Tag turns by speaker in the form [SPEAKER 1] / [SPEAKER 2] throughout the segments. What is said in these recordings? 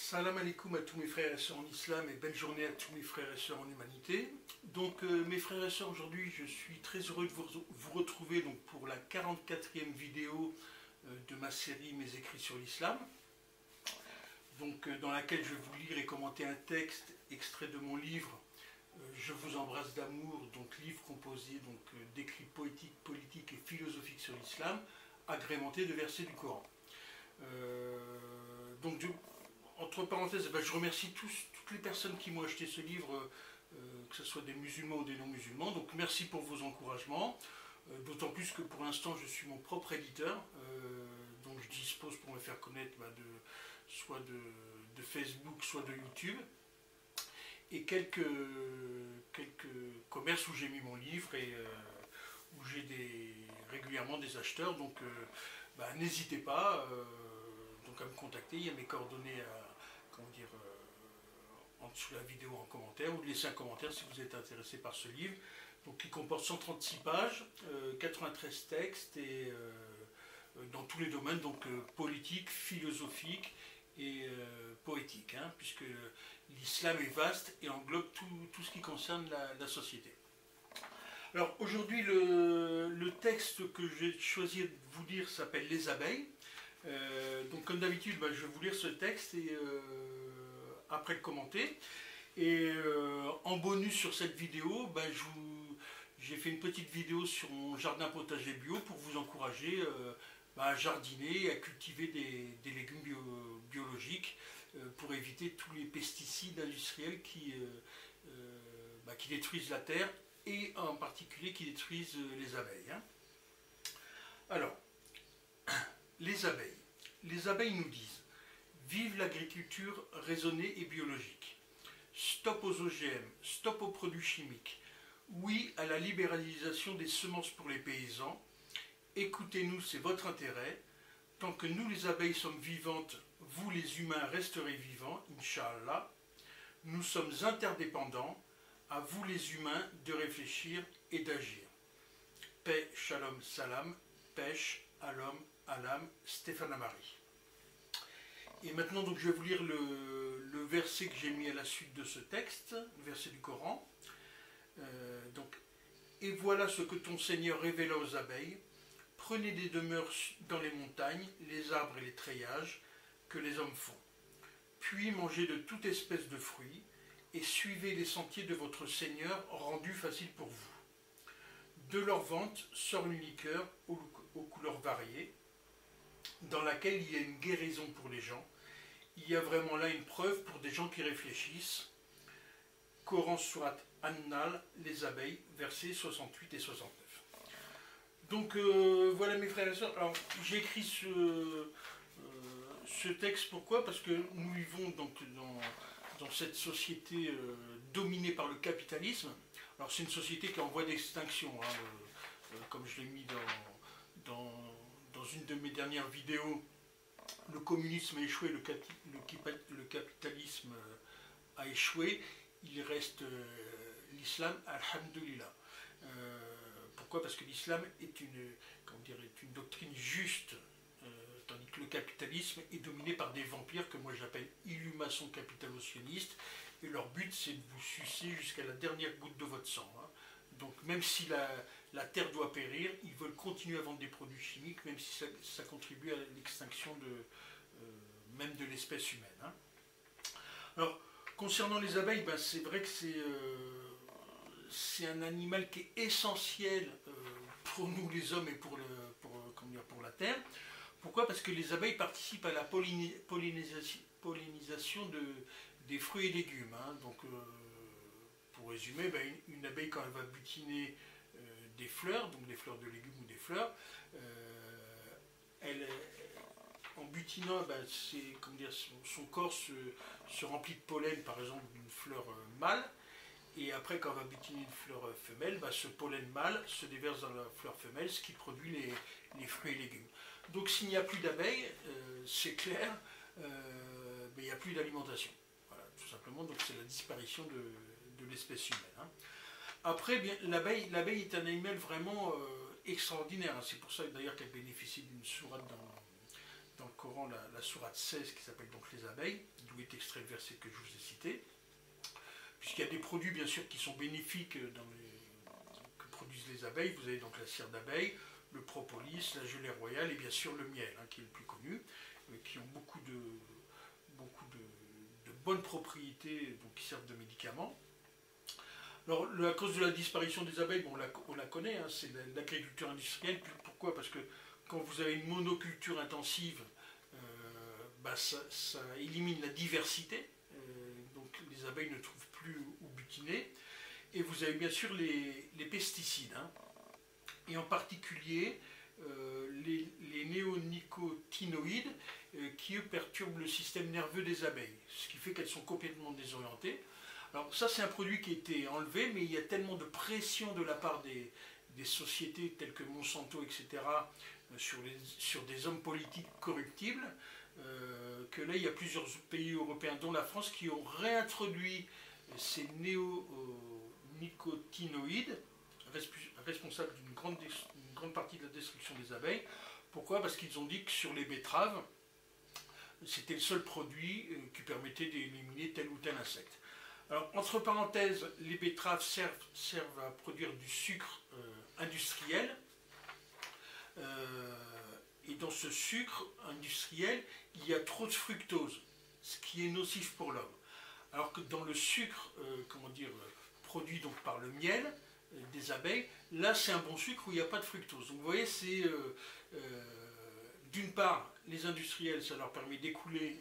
[SPEAKER 1] Salam alaikum à tous mes frères et sœurs en islam et belle journée à tous mes frères et sœurs en humanité. Donc mes frères et sœurs, aujourd'hui je suis très heureux de vous retrouver donc, pour la 44e vidéo de ma série Mes écrits sur l'islam. Donc dans laquelle je vais vous lire et commenter un texte extrait de mon livre Je vous embrasse d'amour, donc livre composé d'écrits poétiques, politiques et philosophiques sur l'islam, agrémenté de versets du Coran. Entre parenthèses, je remercie toutes les personnes qui m'ont acheté ce livre, que ce soit des musulmans ou des non-musulmans. Donc merci pour vos encouragements, d'autant plus que pour l'instant je suis mon propre éditeur, donc je dispose pour me faire connaître soit de Facebook, soit de YouTube, et quelques commerces où j'ai mis mon livre et où j'ai régulièrement des acheteurs. Donc n'hésitez pas à me contacter, il y a mes coordonnées en dessous de la vidéo en commentaire, ou de laisser un commentaire si vous êtes intéressé par ce livre, donc qui comporte 136 pages, 93 textes, et dans tous les domaines, donc politiques, philosophiques et poétiques, puisque l'islam est vaste et englobe tout ce qui concerne la société. Alors aujourd'hui, le texte que j'ai choisi de vous lire s'appelle Les abeilles. Donc comme d'habitude, je vais vous lire ce texte et après le commenter. Et en bonus sur cette vidéo, j'ai fait une petite vidéo sur mon jardin potager bio pour vous encourager à jardiner et à cultiver des légumes biologiques pour éviter tous les pesticides industriels qui détruisent la terre et en particulier qui détruisent les abeilles. Alors, les abeilles. Les abeilles nous disent « Vive l'agriculture raisonnée et biologique. Stop aux OGM, stop aux produits chimiques. Oui à la libéralisation des semences pour les paysans. Écoutez-nous, c'est votre intérêt. Tant que nous les abeilles sommes vivantes, vous les humains resterez vivants, Inch'Allah. Nous sommes interdépendants. À vous les humains de réfléchir et d'agir. Paix, shalom, salam, pêche, à l'homme, à l'âme, Stéphane Amari. » Et maintenant, donc, je vais vous lire le verset que j'ai mis à la suite de ce texte, le verset du Coran. Et voilà ce que ton Seigneur révéla aux abeilles. Prenez des demeures dans les montagnes, les arbres et les treillages que les hommes font. Puis mangez de toute espèce de fruits et suivez les sentiers de votre Seigneur rendus faciles pour vous. De leur ventre sort une liqueur aux couleurs variées, dans laquelle il y a une guérison pour les gens. Il y a vraiment là une preuve pour des gens qui réfléchissent. Coran Surat An-Nahl, les abeilles, versets 68 et 69. Donc voilà mes frères et sœurs. Alors j'ai écrit ce texte, pourquoi? Parce que nous vivons donc dans cette société dominée par le capitalisme. Alors c'est une société qui est en voie d'extinction, comme je l'ai mis dans une de mes dernières vidéos. Le communisme a échoué, le capitalisme a échoué, il reste l'islam, alhamdoulilah. Pourquoi? Parce que l'islam est une doctrine juste, tandis que le capitalisme est dominé par des vampires que moi j'appelle illumaçons capitalo-sionistes, et leur but c'est de vous sucer jusqu'à la dernière goutte de votre sang. Donc même si la terre doit périr, ils veulent continuer à vendre des produits chimiques, même si ça contribue à l'extinction même de l'espèce humaine. Alors, concernant les abeilles, c'est vrai que c'est un animal qui est essentiel pour nous les hommes et pour la terre. Pourquoi? Parce que les abeilles participent à la pollinisation des fruits et légumes. Donc, pour résumer, une abeille, quand elle va butiner des fleurs, donc des fleurs de légumes ou des fleurs, en butinant, son corps se remplit de pollen, par exemple d'une fleur mâle, et après, quand elle va butiner une fleur femelle, ce pollen mâle se déverse dans la fleur femelle, ce qui produit les fruits et légumes. Donc s'il n'y a plus d'abeilles, c'est clair, il n'y a plus d'alimentation. Voilà, tout simplement, donc c'est la disparition de l'espèce humaine. Après, l'abeille est un animal vraiment extraordinaire. C'est pour ça d'ailleurs qu'elle bénéficie d'une sourate dans le Coran la sourate 16 qui s'appelle donc les abeilles, d'où est extrait le verset que je vous ai cité. Puisqu'il y a des produits bien sûr qui sont bénéfiques que produisent les abeilles. Vous avez donc la cire d'abeille, le propolis, la gelée royale et bien sûr le miel, qui est le plus connu, qui ont beaucoup de bonnes propriétés, donc qui servent de médicaments. Alors, à cause de la disparition des abeilles, bon, on la connaît, c'est l'agriculture industrielle. Pourquoi? Parce que quand vous avez une monoculture intensive, ça élimine la diversité, donc les abeilles ne trouvent plus où butiner. Et vous avez bien sûr les pesticides, et en particulier les néonicotinoïdes qui eux perturbent le système nerveux des abeilles, ce qui fait qu'elles sont complètement désorientées. Alors ça c'est un produit qui a été enlevé, mais il y a tellement de pression de la part des sociétés telles que Monsanto, etc., sur des hommes politiques corruptibles, que là il y a plusieurs pays européens, dont la France, qui ont réintroduit ces néonicotinoïdes, responsables d'une grande partie de la destruction des abeilles. Pourquoi? Parce qu'ils ont dit que sur les betteraves, c'était le seul produit qui permettait d'éliminer tel ou tel insecte. Alors, entre parenthèses, les betteraves servent à produire du sucre industriel. Et dans ce sucre industriel, il y a trop de fructose, ce qui est nocif pour l'homme. Alors que dans le sucre, produit donc par le miel des abeilles, là c'est un bon sucre où il n'y a pas de fructose. Donc vous voyez, c'est d'une part, les industriels, ça leur permet d'écouler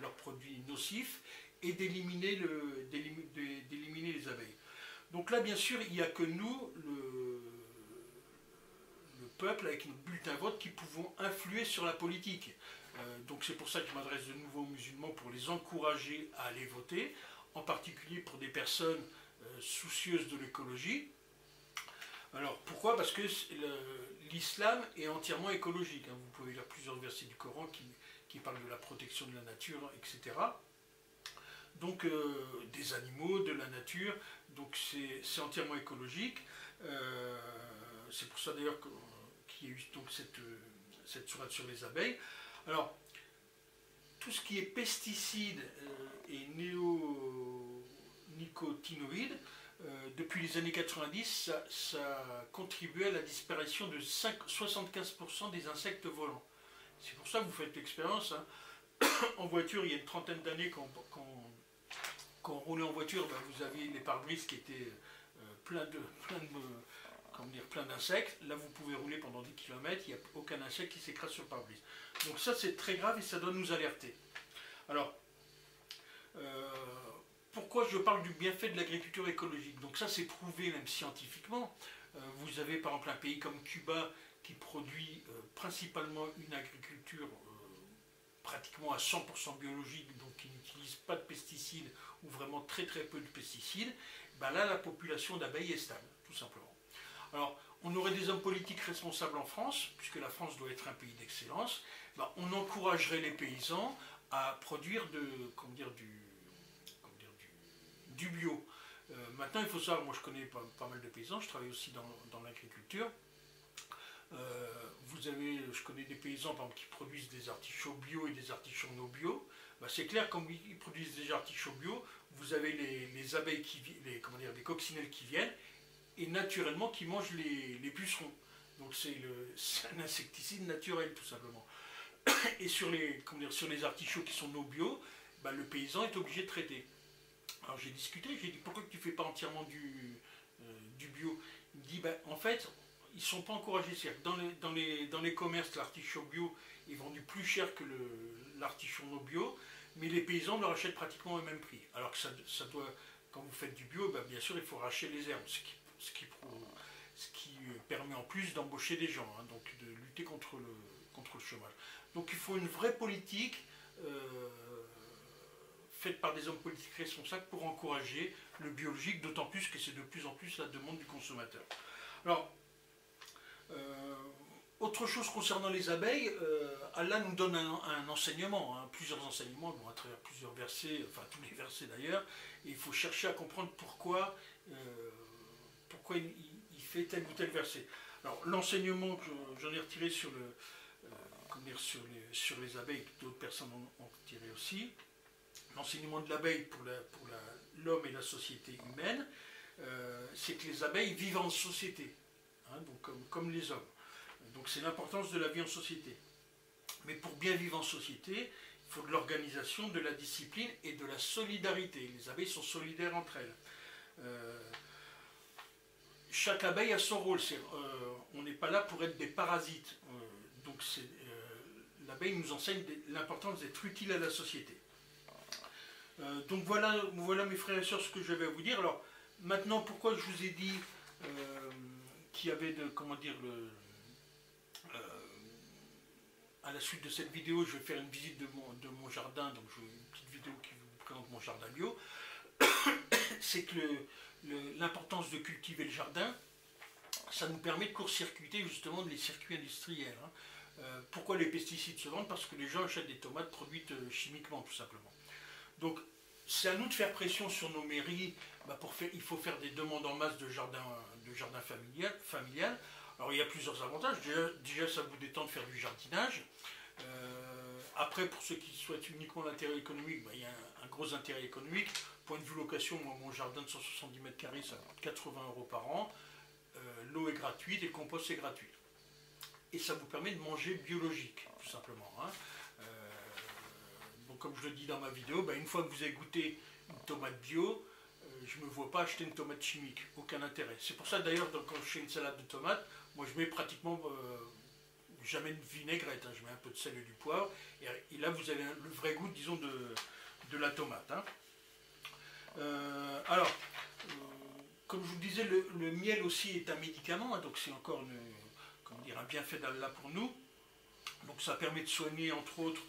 [SPEAKER 1] leurs produits nocifs et d'éliminer les abeilles. Donc là, bien sûr, il n'y a que nous, le peuple, avec notre bulletin vote, qui pouvons influer sur la politique. Donc c'est pour ça que je m'adresse de nouveau aux musulmans pour les encourager à aller voter, en particulier pour des personnes soucieuses de l'écologie. Alors pourquoi? Parce que l'islam est entièrement écologique. Vous pouvez lire plusieurs versets du Coran qui parlent de la protection de la nature, etc. Donc des animaux, de la nature, donc c'est entièrement écologique. C'est pour ça d'ailleurs qu'il y a eu donc cette sourate sur les abeilles. Alors, tout ce qui est pesticides et néonicotinoïdes, depuis les années 90, ça contribuait à la disparition de 75% des insectes volants. C'est pour ça que vous faites l'expérience. En voiture, il y a une trentaine d'années, quand on roulait en voiture, vous aviez les pare-brises qui étaient plein d'insectes. Là, vous pouvez rouler pendant 10 km, il n'y a aucun insecte qui s'écrase sur le pare-brise. Donc ça, c'est très grave et ça doit nous alerter. Alors, pourquoi je parle du bienfait de l'agriculture écologique? Donc ça, c'est prouvé même scientifiquement. Vous avez par exemple un pays comme Cuba qui produit principalement une agriculture pratiquement à 100% biologique, donc qui n'utilise pas de pesticides ou vraiment très très peu de pesticides. Là, la population d'abeilles est stable, tout simplement. Alors, on aurait des hommes politiques responsables en France, puisque la France doit être un pays d'excellence. On encouragerait les paysans à produire du bio. Maintenant, il faut savoir, moi je connais pas mal de paysans, je travaille aussi dans l'agriculture. Je connais des paysans par exemple, qui produisent des artichauts bio et des artichauts non bio. C'est clair, comme ils produisent des artichauts bio, vous avez les abeilles, les coccinelles qui viennent, et naturellement qui mangent les pucerons. Donc c'est un insecticide naturel tout simplement. Et sur les artichauts qui sont non bio, le paysan est obligé de traiter. Alors j'ai discuté, j'ai dit pourquoi tu ne fais pas entièrement du bio? Il me dit en fait ils ne sont pas encouragés. Dans les commerces, l'artichaut bio est vendu plus cher que l'artichaut non bio, mais les paysans le rachètent pratiquement au même prix. Alors que ça doit, quand vous faites du bio, bien sûr il faut racheter les herbes, ce qui permet en plus d'embaucher des gens, donc de lutter contre le chômage. Donc il faut une vraie politique faite par des hommes politiques responsables pour encourager le biologique, d'autant plus que c'est de plus en plus la demande du consommateur. Alors, autre chose concernant les abeilles, Allah nous donne un enseignement, plusieurs enseignements, à travers plusieurs versets, enfin tous les versets d'ailleurs, et il faut chercher à comprendre pourquoi il fait tel ou tel verset. Alors l'enseignement que j'en ai retiré sur sur les abeilles, d'autres personnes ont tiré aussi. L'enseignement de l'abeille pour l'homme et la société humaine, c'est que les abeilles vivent en société, hein, donc comme les hommes. Donc c'est l'importance de la vie en société. Mais pour bien vivre en société, il faut de l'organisation, de la discipline et de la solidarité. Les abeilles sont solidaires entre elles. Chaque abeille a son rôle. On n'est pas là pour être des parasites. Donc l'abeille nous enseigne l'importance d'être utile à la société. Donc voilà mes frères et sœurs ce que j'avais à vous dire. Alors maintenant, pourquoi je vous ai dit qu'il y avait à la suite de cette vidéo, je vais faire une visite de mon jardin, donc une petite vidéo qui vous présente mon jardin bio. C'est que l'importance de cultiver le jardin, ça nous permet de court-circuiter justement les circuits industriels. Hein. Pourquoi les pesticides se vendent? Parce que les gens achètent des tomates produites chimiquement, tout simplement. Donc c'est à nous de faire pression sur nos mairies. Il faut faire des demandes en masse de jardin familial. Alors il y a plusieurs avantages. Déjà ça vous détend de faire du jardinage. Après, pour ceux qui souhaitent uniquement l'intérêt économique, il y a un gros intérêt économique. Point de vue location, moi, mon jardin de 170 mètres carrés, ça coûte 80 € par an. L'eau est gratuite et le compost est gratuit. Et ça vous permet de manger biologique, tout simplement. Hein. Donc, comme je le dis dans ma vidéo, une fois que vous avez goûté une tomate bio, je ne me vois pas acheter une tomate chimique. Aucun intérêt. C'est pour ça d'ailleurs, quand je fais une salade de tomates, moi je mets pratiquement jamais de vinaigrette. Hein. Je mets un peu de sel et du poivre. Et là, vous avez le vrai goût, disons, de la tomate. Hein. Alors, comme je vous disais, le miel aussi est un médicament, hein, donc c'est encore un bienfait d'Allah pour nous. Donc ça permet de soigner entre autres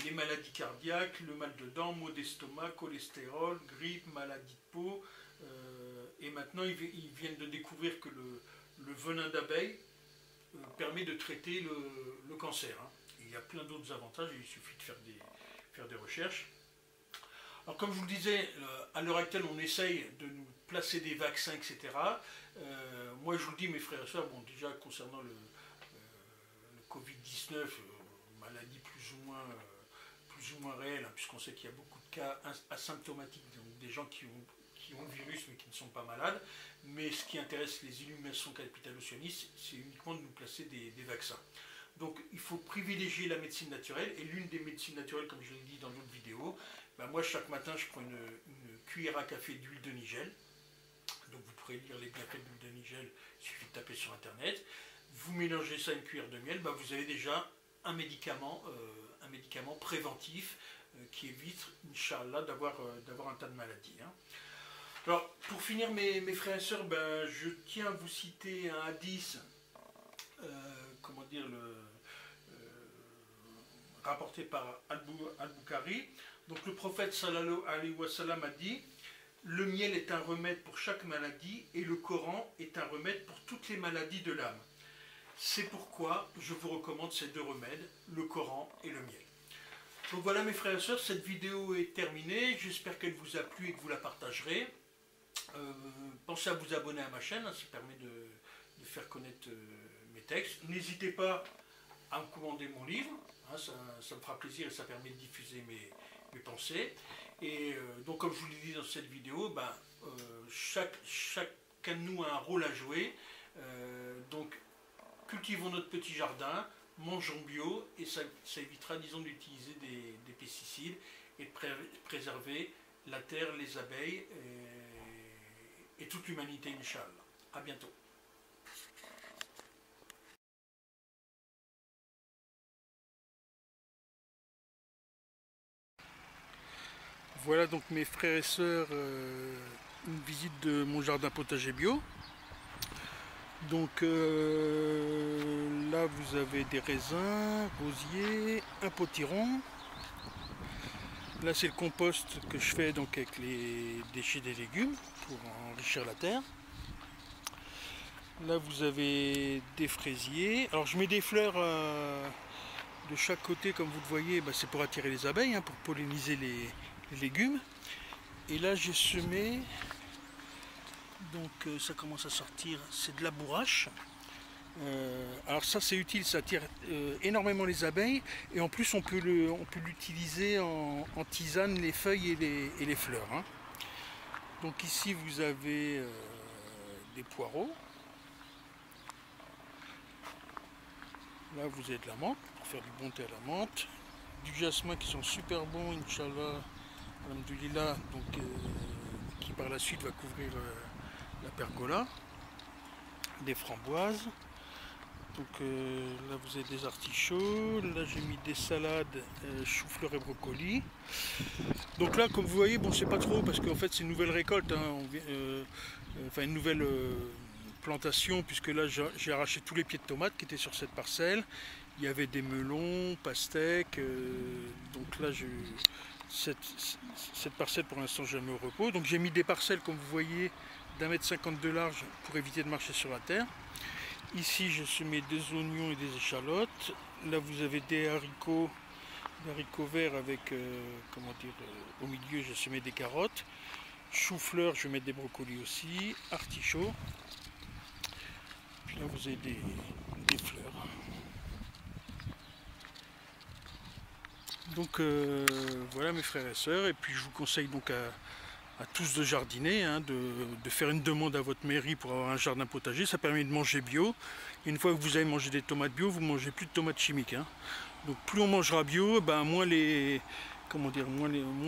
[SPEAKER 1] les maladies cardiaques, le mal de dents, maux d'estomac, cholestérol, grippe, maladie de peau. Et maintenant ils viennent de découvrir que le venin d'abeille permet de traiter le cancer. Hein. Il y a plein d'autres avantages, il suffit de faire des recherches. Alors comme je vous le disais, à l'heure actuelle, on essaye de nous placer des vaccins, etc. Moi, je vous le dis, mes frères et sœurs, déjà concernant le Covid-19, maladie plus ou moins réelle, hein, puisqu'on sait qu'il y a beaucoup de cas asymptomatiques, donc des gens qui ont le virus mais qui ne sont pas malades. Mais ce qui intéresse les illuminations capitalo-sionistes, c'est uniquement de nous placer des vaccins. Donc il faut privilégier la médecine naturelle, et l'une des médecines naturelles, comme je l'ai dit dans d'autres vidéos, moi chaque matin je prends une cuillère à café d'huile de nigel. Donc vous pourrez lire les bienfaits de l'huile de nigel, il suffit de taper sur internet. Vous mélangez ça à une cuillère de miel, vous avez déjà un médicament préventif qui évite, Inch'Allah, d'avoir un tas de maladies. Hein. Alors pour finir mes frères et sœurs, je tiens à vous citer un hadith, rapporté par Al-Bukhari. Donc le prophète sallallahu alayhi wa sallam a dit: le miel est un remède pour chaque maladie et le Coran est un remède pour toutes les maladies de l'âme. C'est pourquoi je vous recommande ces deux remèdes, le Coran et le miel. Donc voilà mes frères et sœurs, cette vidéo est terminée. J'espère qu'elle vous a plu et que vous la partagerez. Pensez à vous abonner à ma chaîne, hein, ça permet de faire connaître mes textes. N'hésitez pas à me commander mon livre, hein, ça me fera plaisir et ça permet de diffuser mes pensées. Et donc comme je vous l'ai dit dans cette vidéo, chacun de nous a un rôle à jouer. Donc cultivons notre petit jardin, mangeons bio, et ça évitera, disons, d'utiliser des pesticides et de préserver la terre, les abeilles et toute l'humanité, Inch'Allah. À bientôt. Voilà donc mes frères et sœurs, une visite de mon jardin potager bio. Donc là vous avez des raisins, rosiers, un potiron. Là c'est le compost que je fais donc avec les déchets des légumes pour enrichir la terre. Là vous avez des fraisiers. Alors je mets des fleurs de chaque côté, comme vous le voyez, c'est pour attirer les abeilles, hein, pour polliniser les légumes. Et là j'ai semé, donc ça commence à sortir, c'est de la bourrache. Alors ça c'est utile, ça attire énormément les abeilles et en plus on peut l'utiliser en tisane, les feuilles et les fleurs. Hein. Donc ici vous avez des poireaux. Là vous avez de la menthe pour faire du bon thé à la menthe. Du jasmin qui sont super bons, Inch'Allah, alhamdoulilah, donc qui par la suite va couvrir la pergola. Des framboises. Donc là vous avez des artichauts, là j'ai mis des salades, chou-fleur et brocoli. Donc là comme vous voyez, bon c'est pas trop parce qu'en fait c'est une nouvelle récolte, hein, enfin une nouvelle plantation, puisque là j'ai arraché tous les pieds de tomates qui étaient sur cette parcelle. Il y avait des melons, pastèques, donc là cette parcelle pour l'instant je la mets au repos. Donc j'ai mis des parcelles comme vous voyez d'1,50 m de large pour éviter de marcher sur la terre. Ici je semais des oignons et des échalotes. Là vous avez des haricots verts avec, comment dire, au milieu je semais des carottes. Chou-fleur, je vais mettre des brocolis aussi. Artichauts. Puis là vous avez des fleurs. Donc voilà mes frères et sœurs. Et puis je vous conseille donc à tous de jardiner, hein, de faire une demande à votre mairie pour avoir un jardin potager. Ça permet de manger bio. Et une fois que vous avez mangé des tomates bio, vous ne mangez plus de tomates chimiques. Hein. Donc plus on mangera bio, ben, moins il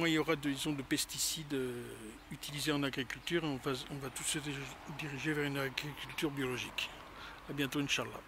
[SPEAKER 1] y aura disons, de pesticides utilisés en agriculture. Et on va tous se diriger vers une agriculture biologique. A bientôt, Inch'Allah.